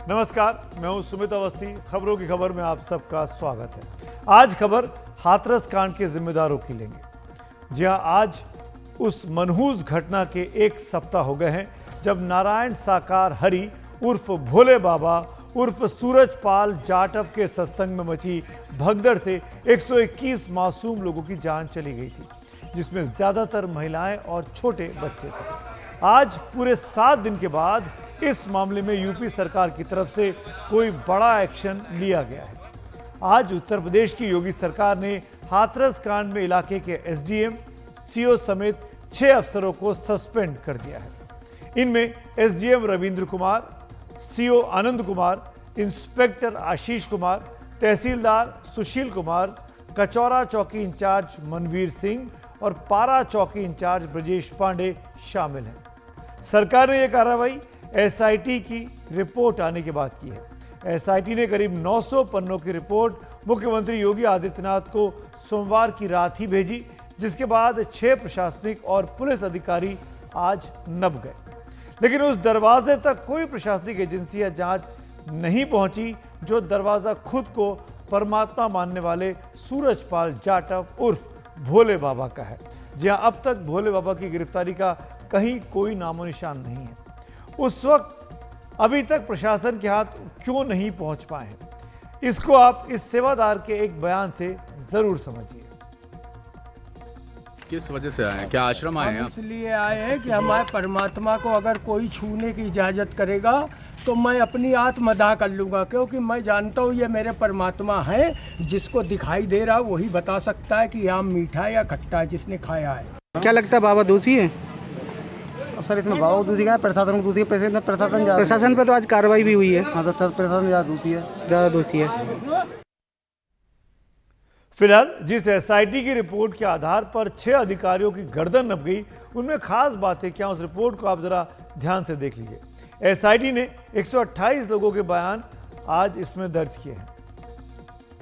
नमस्कार, मैं हूं सुमित अवस्थी। खबरों की खबर में आप सबका स्वागत है। आज खबर हाथरस कांड के जिम्मेदारों की लेंगे। जी हां, आज उस मनहूस घटना के एक सप्ताह हो गए हैं जब नारायण साकार हरि उर्फ भोले बाबा उर्फ सूरजपाल जाटव के सत्संग में मची भगदड़ से 121 मासूम लोगों की जान चली गई थी, जिसमें ज्यादातर महिलाएं और छोटे बच्चे थे। आज पूरे 7 दिन के बाद इस मामले में यूपी सरकार की तरफ से कोई बड़ा एक्शन लिया गया है। आज उत्तर प्रदेश की योगी सरकार ने हाथरस कांड में इलाके के एसडीएम, सीओ समेत 6 अफसरों को सस्पेंड कर दिया है। इनमें SDM Ravindra Kumar, CO Anand Kumar, inspector Ashish Kumar, तहसीलदार सुशील कुमार, कचौरा चौकी इंचार्ज मनवीर सिंह और पारा चौकी इंचार्ज ब्रजेश पांडे शामिल हैं। सरकार ने यह कार्रवाई एसआईटी की रिपोर्ट आने के बाद की है। एसआईटी ने करीब 900 पन्नों की रिपोर्ट मुख्यमंत्री योगी आदित्यनाथ को सोमवार की रात ही भेजी, जिसके बाद 6 प्रशासनिक और पुलिस अधिकारी आज नब गए। लेकिन उस दरवाजे तक कोई प्रशासनिक एजेंसी या जांच नहीं पहुंची जो दरवाजा खुद को परमात्मा मानने वाले सूरजपाल जाटव उर्फ भोले बाबा का है। जहां अब तक भोले बाबा की गिरफ्तारी का कहीं कोई नामो निशान नहीं है। उस वक्त अभी तक प्रशासन के हाथ क्यों नहीं पहुंच पाए हैं, इसको आप इस सेवादार के एक बयान से जरूर समझिए। किस वजह से आए हैं? क्या आश्रम आए हैं? इसलिए आए हैं कि हमारे परमात्मा को अगर कोई छूने की इजाज़त करेगा तो मैं अपनी आत्मदाह कर लूँगा, क्योंकि मैं जानता हूँ ये मेरे परमात्मा हैं। जिसको दिखाई दे रहा वही बता सकता है कि आम मीठा है या खट्टा है, जिसने खाया है। क्या लगता है बाबा दोषी है? सर इसमें बाबा दोषी का है, प्रशासन को दोषी है। प्रशासन पे तो आज कार्रवाई भी हुई है। हाँ सर, प्रशासन ज़्यादा दोषी है। ज़्यादा दोषी है। फिलहाल जिस एसआईटी की रिपोर्ट के आधार पर 6 अधिकारियों की गर्दन नप गई, उनमें खास बातें क्या, उस रिपोर्ट को आप जरा ध्यान से देख लीजिए। एसआईटी ने 128 लोगों के बयान आज इसमें दर्ज किए हैं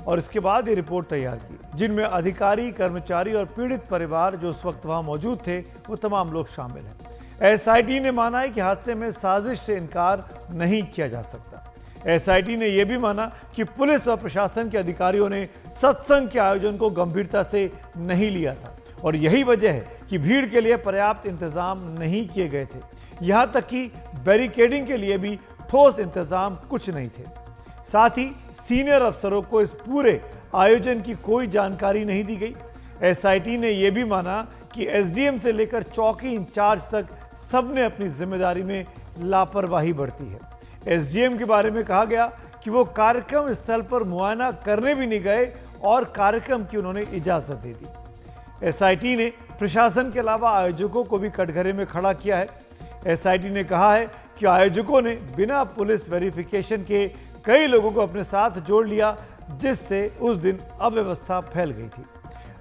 और इसके बाद ये रिपोर्ट तैयार की, जिनमें अधिकारी, कर्मचारी और पीड़ित परिवार जो उस वक्त वहां मौजूद थे, वो तमाम लोग शामिल हैं। एसआईटी ने माना है कि हादसे में साजिश से इनकार नहीं किया जा सकता। एसआईटी ने यह भी माना कि पुलिस और प्रशासन के अधिकारियों ने सत्संग के आयोजन को गंभीरता से नहीं लिया था और यही वजह है कि भीड़ के लिए पर्याप्त इंतजाम नहीं किए गए थे। यहां तक कि बैरिकेडिंग के लिए भी ठोस इंतजाम कुछ नहीं थे। साथ ही सीनियर अफसरों को इस पूरे आयोजन की कोई जानकारी नहीं दी गई। एसआईटी ने यह भी माना कि एसडीएम से लेकर चौकी इंचार्ज तक सबने अपनी जिम्मेदारी में लापरवाही बरती है। एसडीएम के बारे में कहा गया कि वो कार्यक्रम स्थल पर मुआयना करने भी नहीं गए और कार्यक्रम की उन्होंने इजाजत दे दी। एसआईटी ने प्रशासन के अलावा आयोजकों को भी कटघरे में खड़ा किया है। एसआईटी ने कहा है कि आयोजकों ने बिना पुलिस वेरिफिकेशन के कई लोगों को अपने साथ जोड़ लिया, जिससे उस दिन अव्यवस्था फैल गई थी।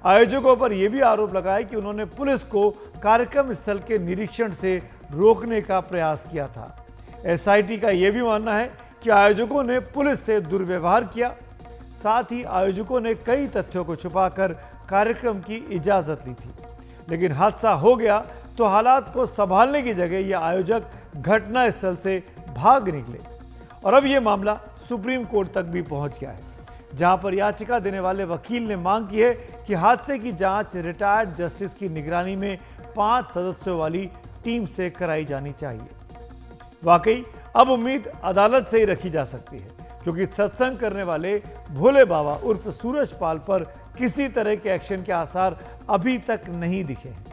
आयोजकों पर यह भी आरोप लगाया कि उन्होंने पुलिस को कार्यक्रम स्थल के निरीक्षण से रोकने का प्रयास किया था। एसआईटी का यह भी मानना है कि आयोजकों ने पुलिस से दुर्व्यवहार किया। साथ ही आयोजकों ने कई तथ्यों को छुपाकर कार्यक्रम की इजाजत ली थी। लेकिन हादसा हो गया तो हालात को संभालने की जगह ये आयोजक घटना स्थल से भाग निकले और अब यह मामला सुप्रीम कोर्ट तक भी पहुंच गया है, जहां पर याचिका देने वाले वकील ने मांग की है कि हादसे की जांच रिटायर्ड जस्टिस की निगरानी में 5 सदस्यों वाली टीम से कराई जानी चाहिए। वाकई अब उम्मीद अदालत से ही रखी जा सकती है, क्योंकि सत्संग करने वाले भोले बाबा उर्फ सूरजपाल पर किसी तरह के एक्शन के आसार अभी तक नहीं दिखे हैं।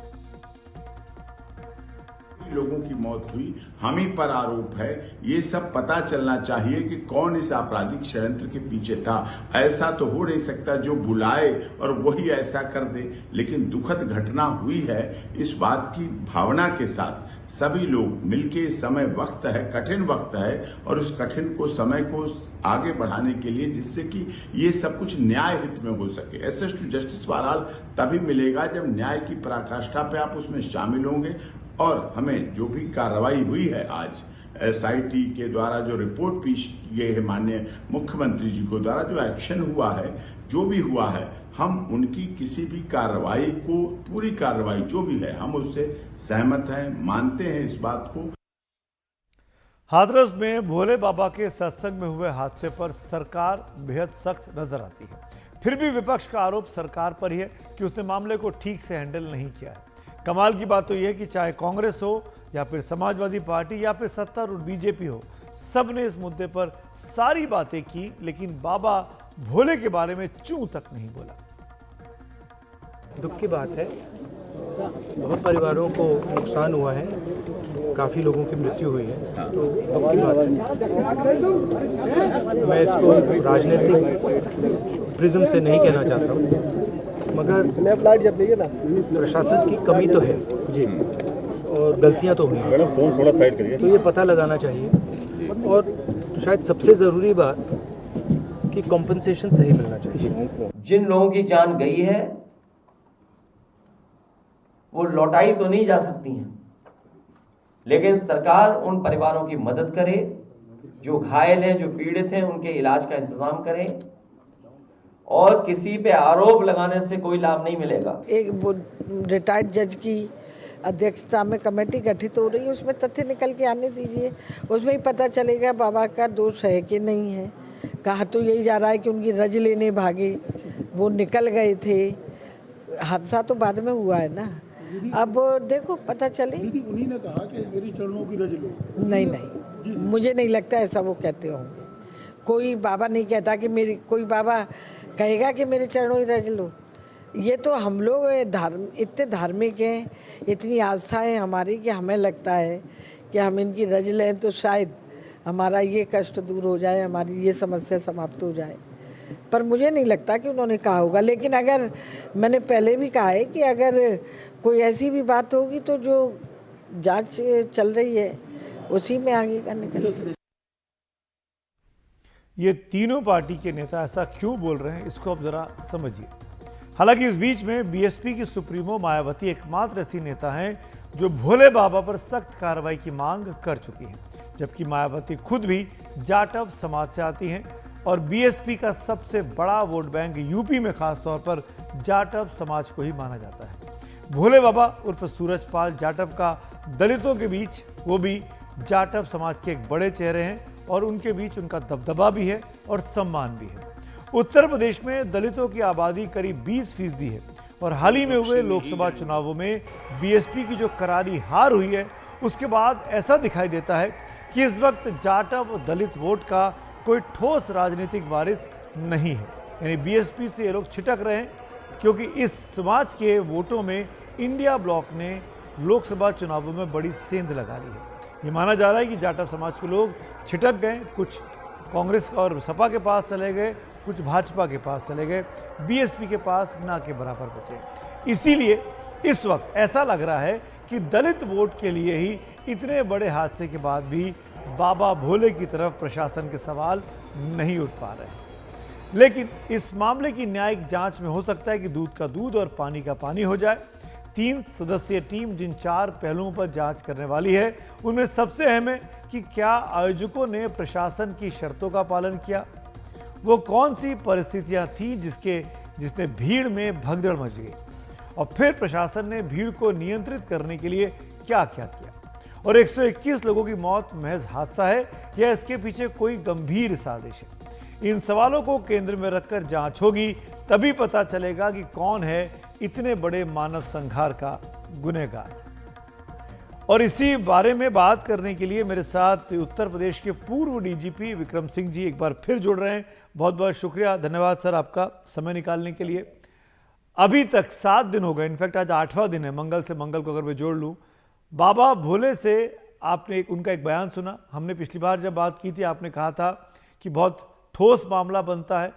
लोगों की मौत हुई, हम ही पर आरोप है। ये सब पता चलना चाहिए कि कौन इस आपराधिक षड्यंत्र के पीछे था। ऐसा तो हो नहीं सकता जो बुलाए और वही ऐसा कर दे। लेकिन दुखद घटना हुई है, इस बात की भावना के साथ सभी लोग मिलके, समय वक्त है, कठिन वक्त है और उस कठिन को, समय को आगे बढ़ाने के लिए, जिससे कि ये सब कुछ न्याय हित में हो सके। एक्सेस टू जस्टिस बहरहाल तभी मिलेगा जब न्याय की पराकाष्ठा पे आप उसमें शामिल होंगे। और हमें जो भी कार्रवाई हुई है आज एसआईटी के द्वारा, जो रिपोर्ट पेश की गई है माननीय मुख्यमंत्री जी को द्वारा, जो एक्शन हुआ है, जो भी हुआ है, हम उनकी किसी भी कार्रवाई को, पूरी कार्रवाई जो भी है, हम उससे सहमत हैं, मानते हैं इस बात को। हाथरस में भोले बाबा के सत्संग में हुए हादसे पर सरकार बेहद सख्त नजर आती है। फिर भी विपक्ष का आरोप सरकार पर ही है कि उसने मामले को ठीक से हैंडल नहीं किया है। कमाल की बात तो यह है कि चाहे कांग्रेस हो या फिर समाजवादी पार्टी या फिर सत्तारूढ़ बीजेपी हो, सब ने इस मुद्दे पर सारी बातें की, लेकिन बाबा भोले के बारे में चूं तक नहीं बोला। दुख की बात है, बहुत परिवारों को नुकसान हुआ है, काफ़ी लोगों की मृत्यु हुई है, तो दुख की बात है। मैं इसको राजनीतिक प्रिज्म से नहीं कहना चाहता हूँ, मगर प्रशासन की कमी तो है जी, और गलतियाँ तो हुई हैं, फोन थोड़ा साइड करिए, तो ये पता लगाना चाहिए। और शायद सबसे ज़रूरी बात कि कॉम्पनसेशन सही मिलना चाहिए। जिन लोगों की जान गई है वो लौटाई तो नहीं जा सकती हैं, लेकिन सरकार उन परिवारों की मदद करे, जो घायल हैं, जो पीड़ित हैं, उनके इलाज का इंतजाम करें, और किसी पे आरोप लगाने से कोई लाभ नहीं मिलेगा। एक रिटायर्ड जज की अध्यक्षता में कमेटी गठित हो रही है, उसमें तथ्य निकल के आने दीजिए, उसमें ही पता चलेगा बाबा का दोष है कि नहीं है। कहा तो यही जा रहा है कि उनकी रज लेने भागे, वो निकल गए थे, हादसा तो बाद में हुआ है ना। अब देखो पता चले। उन्हीं ने कहा कि मेरी चरणों की रज लो। नहीं, मुझे नहीं लगता ऐसा वो कहते होंगे। कोई बाबा नहीं कहता कि मेरी, कोई बाबा कहेगा कि मेरे चरणों की रज लो। ये तो हम लोग इतने धार्मिक हैं, इतनी आस्था है हमारी कि हमें लगता है कि हम इनकी रज लें तो शायद हमारा ये कष्ट दूर हो जाए, हमारी ये समस्या समाप्त हो जाए। पर मुझे नहीं लगता कि उन्होंने कहा होगा। लेकिन अगर, मैंने पहले भी कहा है कि अगर कोई ऐसी भी बात होगी तो जो जांच चल रही है उसी में आगे का निकल। ये तीनों पार्टी के नेता ऐसा क्यों बोल रहे हैं, इसको अब जरा समझिए। हालांकि इस बीच में बीएसपी की सुप्रीमो मायावती एकमात्र ऐसी नेता हैं जो भोले बाबा पर सख्त कार्रवाई की मांग कर चुकी हैं, जबकि मायावती खुद भी जाटव समाज से आती हैं और बीएसपी का सबसे बड़ा वोट बैंक यूपी में खासतौर पर जाटव समाज को ही माना जाता है। भोले बाबा उर्फ सूरजपाल जाटव का दलितों के बीच, वो भी जाटव समाज के एक बड़े चेहरे हैं और उनके बीच उनका दबदबा भी है और सम्मान भी है। उत्तर प्रदेश में दलितों की आबादी करीब 20% है और हाल ही में हुए लोकसभा चुनावों में बीएसपी की जो करारी हार हुई है, उसके बाद ऐसा दिखाई देता है कि इस वक्त जाटव दलित वोट का कोई ठोस राजनीतिक वारिस नहीं है। यानी बीएसपी से ये लोग छिटक रहे हैं, क्योंकि इस समाज के वोटों में इंडिया ब्लॉक ने लोकसभा चुनावों में बड़ी सेंध लगा ली है। ये माना जा रहा है कि जाटव समाज के लोग छिटक गए, कुछ कांग्रेस और सपा के पास चले गए, कुछ भाजपा के पास चले गए, बीएसपी के पास ना के बराबर बचे। इसीलिए इस वक्त ऐसा लग रहा है कि दलित वोट के लिए ही इतने बड़े हादसे के बाद भी बाबा भोले की तरफ प्रशासन के सवाल नहीं उठ पा रहे हैं। लेकिन इस मामले की न्यायिक जांच में हो सकता है कि दूध का दूध और पानी का पानी हो जाए। 3 सदस्यीय टीम जिन 4 पहलुओं पर जांच करने वाली है, उनमें सबसे अहम है कि क्या आयोजकों ने प्रशासन की शर्तों का पालन किया, वो कौन सी परिस्थितियां थी जिसने भीड़ में भगदड़ मच गई, और फिर प्रशासन ने भीड़ को नियंत्रित करने के लिए क्या क्या किया, और 121 लोगों की मौत महज हादसा है या इसके पीछे कोई गंभीर साजिश है। इन सवालों को केंद्र में रखकर जांच होगी, तभी पता चलेगा कि कौन है इतने बड़े मानव संहार का गुनहगार। और इसी बारे में बात करने के लिए मेरे साथ उत्तर प्रदेश के पूर्व डीजीपी विक्रम सिंह जी एक बार फिर जुड़ रहे हैं। बहुत बहुत शुक्रिया, धन्यवाद सर आपका समय निकालने के लिए। अभी तक 7 दिन हो गए, इनफैक्ट आज 8वां दिन है, मंगल से मंगल को अगर मैं जोड़ लूँ। बाबा भोले से आपने उनका एक बयान सुना। हमने पिछली बार जब बात की थी आपने कहा था कि बहुत ठोस मामला बनता है।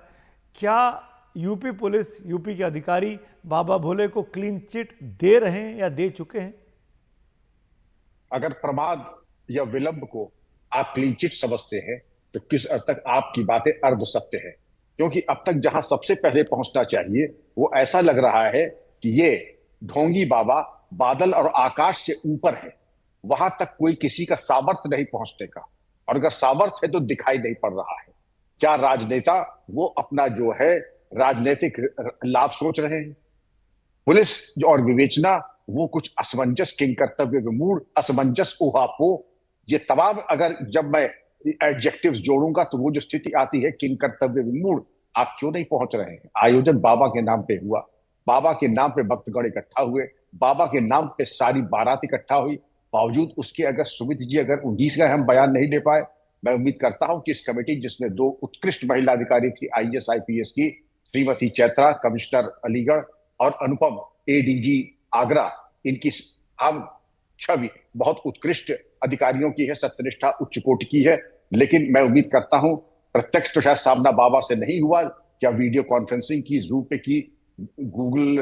क्या यूपी पुलिस, यूपी के अधिकारी बाबा भोले को क्लीन चिट दे रहे हैं या दे चुके हैं? अगर प्रमाद या विलंब को आप क्लीन चिट समझते हैं तो किस अर्थ तक आपकी बातें अर्ध सत्य है, क्योंकि अब तक जहां सबसे पहले पहुंचना चाहिए वो ऐसा लग रहा है कि ये ढोंगी बाबा बादल और आकाश से ऊपर है, वहां तक कोई किसी का सामर्थ्य नहीं पहुंचने का, और अगर सामर्थ्य है तो दिखाई नहीं पड़ रहा है। क्या राजनेता वो अपना जो है राजनीतिक लाभ सोच रहे हैं? पुलिस और विवेचना वो कुछ असमंजस किंग कर्तव्य विमूढ़ असमंजस ऊहापोह ये तमाम अगर जब मैं एडजेक्टिव्स जोड़ूंगा तो वो जो स्थिति आती है, किन कर्तव्य विमूढ़ आप क्यों नहीं पहुंच रहे हैं। आयोजन बाबा के नाम पे हुआ, बाबा के नाम पे भक्तगण इकट्ठा हुए, बाबा के नाम पे सारी बारात इकट्ठा हुई, बावजूद उसके अगर सुमित जी अगर 19 का हम बयान नहीं दे पाए, मैं उम्मीद करता हूं कि इस कमेटी जिसमें 2 उत्कृष्ट महिला अधिकारी थी आईएएस आईपीएस की, श्रीमती चैत्रा कमिश्नर अलीगढ़ और अनुपम एडीजी आगरा, इनकी आम छवि बहुत उत्कृष्ट अधिकारियों की है, सत्यनिष्ठा उच्च कोटि की है। लेकिन मैं उम्मीद करता हूं, प्रत्यक्ष तो शायद सामना बाबा से नहीं हुआ, क्या वीडियो कॉन्फ्रेंसिंग की, जूम पे की, गूगल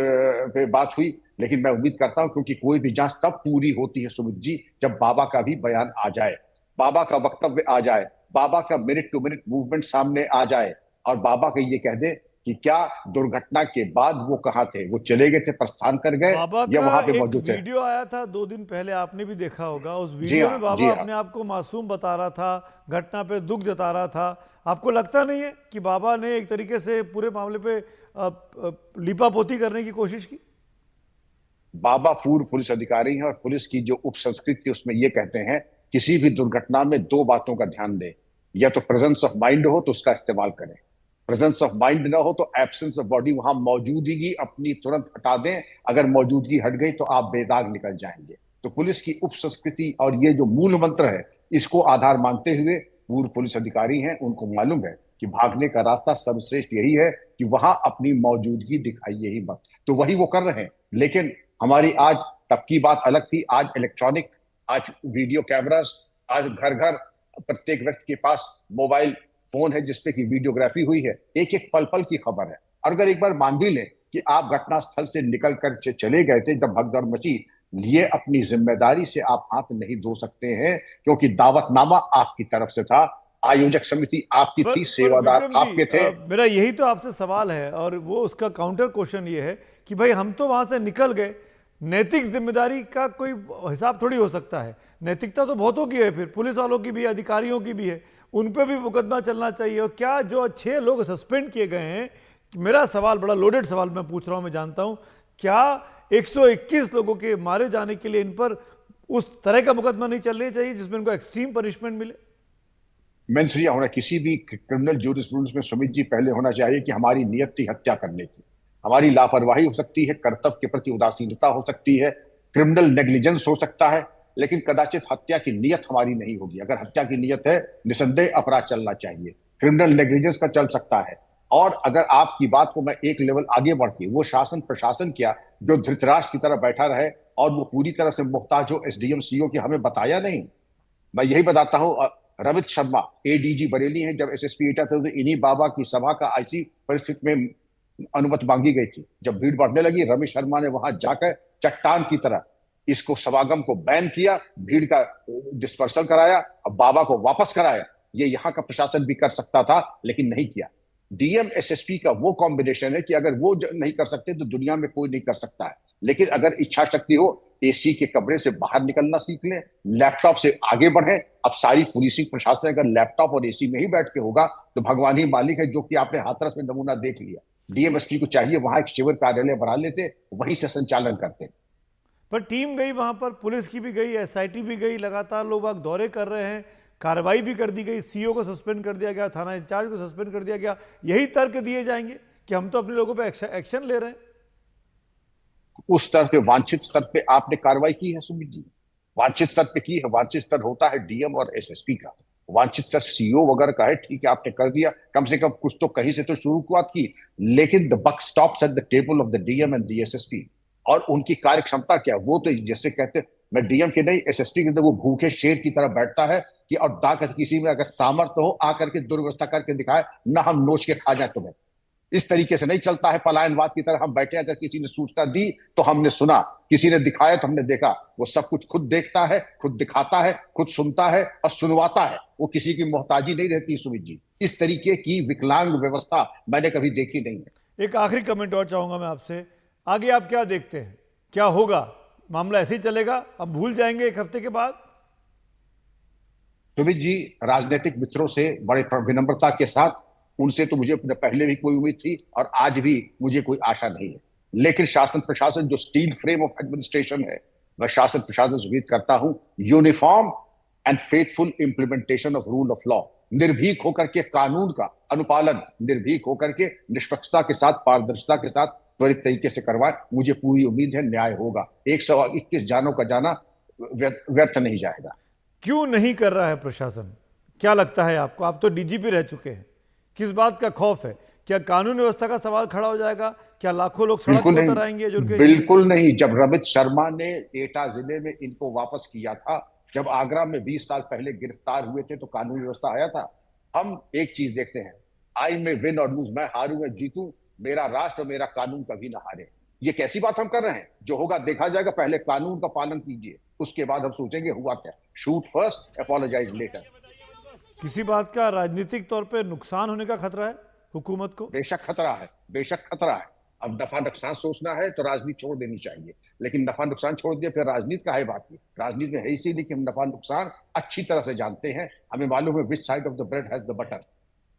पे बात हुई, लेकिन मैं उम्मीद करता हूं क्योंकि कोई भी जांच तब पूरी होती है सुमित जी जब बाबा का भी बयान आ जाए, बाबा का वक्तव्य आ जाए, बाबा का मिनट टू मिनट मूवमेंट सामने आ जाए और बाबा का ये कह दे कि क्या दुर्घटना के बाद वो कहाँ थे, वो चले गए थे, प्रस्थान कर गए बाबा या का वहां पे एक मौजूद थे। वीडियो आया था 2 दिन पहले, आपने भी देखा होगा। उस जी वीडियो हाँ, में बाबा जी हाँ। अपने आप को मासूम बता रहा था, घटना पे दुख जता रहा था। आपको लगता नहीं है कि बाबा ने एक तरीके से पूरे मामले पे लीपापोती करने की कोशिश की? बाबा पूर्व पुलिस अधिकारी हैं और पुलिस की जो उप संस्कृति उसमें ये कहते हैं, किसी भी दुर्घटना में 2 बातों का ध्यान दें, या तो प्रेजेंस ऑफ माइंड हो तो उसका इस्तेमाल करें, प्रेजेंस ऑफ माइंड ना हो तो एब्सेंस ऑफ बॉडी, वहां मौजूदगी अपनी तुरंत हटा दें, अगर मौजूदगी हट गई तो आप बेदाग निकल जाएंगे। तो पुलिस की उप संस्कृति और ये जो मूल मंत्र है, इसको आधार मानते हुए पूर्व पुलिस अधिकारी हैं, उनको मालूम है कि भागने का रास्ता सर्वश्रेष्ठ यही है कि वहां अपनी मौजूदगी दिखाइए ही मत, तो वही वो कर रहे हैं। लेकिन हमारी आज तब की बात अलग थी, आज इलेक्ट्रॉनिक, आज वीडियो कैमरास, आज घर घर प्रत्येक व्यक्ति के पास मोबाइल फोन है जिसपे की वीडियोग्राफी हुई है, एक एक पल पल की खबर है। और अगर एक बार मान भी लें कि आप घटनास्थल से निकल कर चले गए थे जब भगदड़ मची, ये अपनी जिम्मेदारी से आप हाथ नहीं धो सकते हैं, क्योंकि दावतनामा आपकी तरफ से था, आयोजक समिति आपकी थी, सेवादार विक्रम जी, आपके थे। मेरा यही तो आपसे सवाल है और वो उसका काउंटर क्वेश्चन ये है कि भाई हम तो वहां से निकल गए, नैतिक जिम्मेदारी का कोई हिसाब थोड़ी हो सकता है। नैतिकता तो बहुतों की है, फिर पुलिस वालों की भी है, अधिकारियों की भी है, उन पे भी मुकदमा चलना चाहिए। और क्या जो 6 लोग सस्पेंड किए गए हैं, मेरा सवाल बड़ा लोडेड सवाल मैं पूछ रहा हूं, मैं जानता हूं, क्या 121 लोगों के मारे जाने के लिए इन पर उस तरह का मुकदमा नहीं चलना चाहिए जिसमें उनको एक्सट्रीम पनिशमेंट मिले? मेंसरिया होना किसी भी क्रिमिनल जूरिस्प्रूडेंस में सुमित जी पहले होना चाहिए कि हमारी नियत थी हत्या करने की, हमारी लापरवाही हो सकती है, कर्तव्य के प्रति उदासीनता हो सकती है, क्रिमिनल नेग्लिजेंस हो सकता है, लेकिन कदाचित हत्या की नियत हमारी नहीं होगी। अगर हत्या की नियत है, निसंदेह अपराध चलना चाहिए, क्रिमिनल नेग्लिजेंस का चल सकता है। और अगर आपकी बात को मैं एक लेवल आगे बढ़ के, वो शासन प्रशासन क्या जो धृतराष्ट्र की तरह बैठा रहे और वो पूरी तरह से मुहताज हो एसडीएम सीओ की, हमें बताया नहीं। मैं यही बताता हूं, रवित शर्मा एडीजी बरेली हैं, जब एसएसपी एटा थे तो इन्हीं बाबा की सभा का ऐसी परिस्थिति में अनुमति मांगी गई थी। जब भीड़ बढ़ने लगी, रवि शर्मा ने वहां जाकर चट्टान की तरह इसको समागम को बैन किया, भीड़ का डिस्पर्सल कराया और बाबा को वापस कराया। ये यहाँ का प्रशासन भी कर सकता था, लेकिन नहीं किया। डीएम एसएसपी का वो कॉम्बिनेशन है कि अगर वो नहीं कर सकते तो दुनिया में कोई नहीं कर सकता है। लेकिन अगर इच्छा शक्ति हो, एसी के कमरे से बाहर निकलना सीख लें, लैपटॉप से आगे बढ़ें। अब सारी पुलिसिंग प्रशासन अगर लैपटॉप और एसी में ही बैठ के होगा तो भगवान ही मालिक है, जो कि आपने हाथरस में नमूना देख लिया। डीएमएसपी को चाहिए वहां एक शिविर कार्यालय बना लेते, वहीं से संचालन करते। पर टीम गई वहां पर, पुलिस की भी गई, एसआईटी भी गई, लगातार लोग बाग दौरे कर रहे हैं, कार्रवाई भी कर दी गई, सीओ को सस्पेंड कर दिया गया, थाना इंचार्ज को सस्पेंड कर दिया गया। यही तर्क दिए जाएंगे कि हम तो अपने लोगों पे एक्शन ले रहे हैं। उस स्तर पे, वांछित स्तर पे आपने कार्रवाई की है सुमित जी, वांछित स्तर पे की है। वांछित स्तर होता है डीएम और एसएसपी का, वांछित स्तर सीओ वगैरह का है। ठीक है, आपने कर दिया, कम से कम कुछ तो कहीं से तो शुरुआत की, लेकिन the buck stops at the table of the DM and the SSP. और उनकी कार्य क्षमता क्या, वो तो जैसे कहते हैं, मैं डीएम के नहीं एसएसपी के, वो भूखे शेर की तरह बैठता है कि और ताकत किसी में अगर सामर्थ्य हो आकर के दुर्व्यवस्था करके दिखाए, ना हम नोच के खा जाए तुम्हें। इस तरीके से नहीं चलता है पलायनवाद की तरह हम बैठे, अगर किसी ने सूचना दी तो हमने सुना, किसी ने दिखाया तो हमने देखा। वो सब कुछ खुद देखता है, खुद दिखाता है, खुद सुनता है और सुनवाता है। वो किसी की मोहताजी नहीं रहती सुमित जी। इस तरीके की विकलांग व्यवस्था मैंने कभी देखी नहीं है। एक आखिरी कमेंट और चाहूंगा मैं आपसे, आगे आप क्या देखते हैं, क्या होगा? मामला ऐसे ही चलेगा, हम भूल जाएंगे 1 हफ्ते के बाद? सुमित जी, राजनीतिक मित्रों से बड़े विनम्रता के साथ, उनसे तो मुझे पहले भी कोई उम्मीद थी और आज भी मुझे कोई आशा नहीं है। लेकिन शासन प्रशासन जो स्टील फ्रेम ऑफ एडमिनिस्ट्रेशन है, मैं शासन प्रशासन से उम्मीद करता हूं uniform and faithful implementation of rule of law. निर्भीक होकर के कानून का अनुपालन, निर्भीक होकर के निष्पक्षता के साथ, पारदर्शिता के साथ त्वरित तरीके से करवाए। मुझे पूरी उम्मीद है न्याय होगा। 121 जानों का जाना व्यर्थ नहीं जाएगा। क्यों नहीं कर रहा है प्रशासन? क्या लगता है आपको? आप तो डीजीपी रह चुके हैं, किस बात का खौफ है? क्या कानून व्यवस्था का सवाल खड़ा हो जाएगा? क्या लाखों लोग सड़क पर उतर आएंगे? जो उनके बिल्कुल नहीं। जब रमित शर्मा ने एटा जिले में इनको वापस किया था, जब आगरा में 20 साल पहले गिरफ्तार हुए थे, तो कानून व्यवस्था आया था। हम एक चीज देखते हैं, आई में विन और लूज, मैं हारूं या जीतूं, मेरा राष्ट्र मेरा कानून कभी ना हारे। ये कैसी बात हम कर रहे हैं? जो होगा देखा जाएगा। पहले कानून का पालन कीजिए, उसके बाद हम सोचेंगे हुआ क्या। Shoot first, apologize later. किसी बात का राजनीतिक तौर पे नुकसान होने का खतरा है हुकूमत को? बेशक खतरा है, बेशक खतरा है। अब नफा नुकसान सोचना है तो राजनीति छोड़ देनी चाहिए, लेकिन नफा नुकसान छोड़ दिया फिर राजनीति का है बात। राजनीति में है इसीलिए कि हम नफा नुकसान अच्छी तरह से जानते हैं, हमें मालूम है which side of the bread has the butter.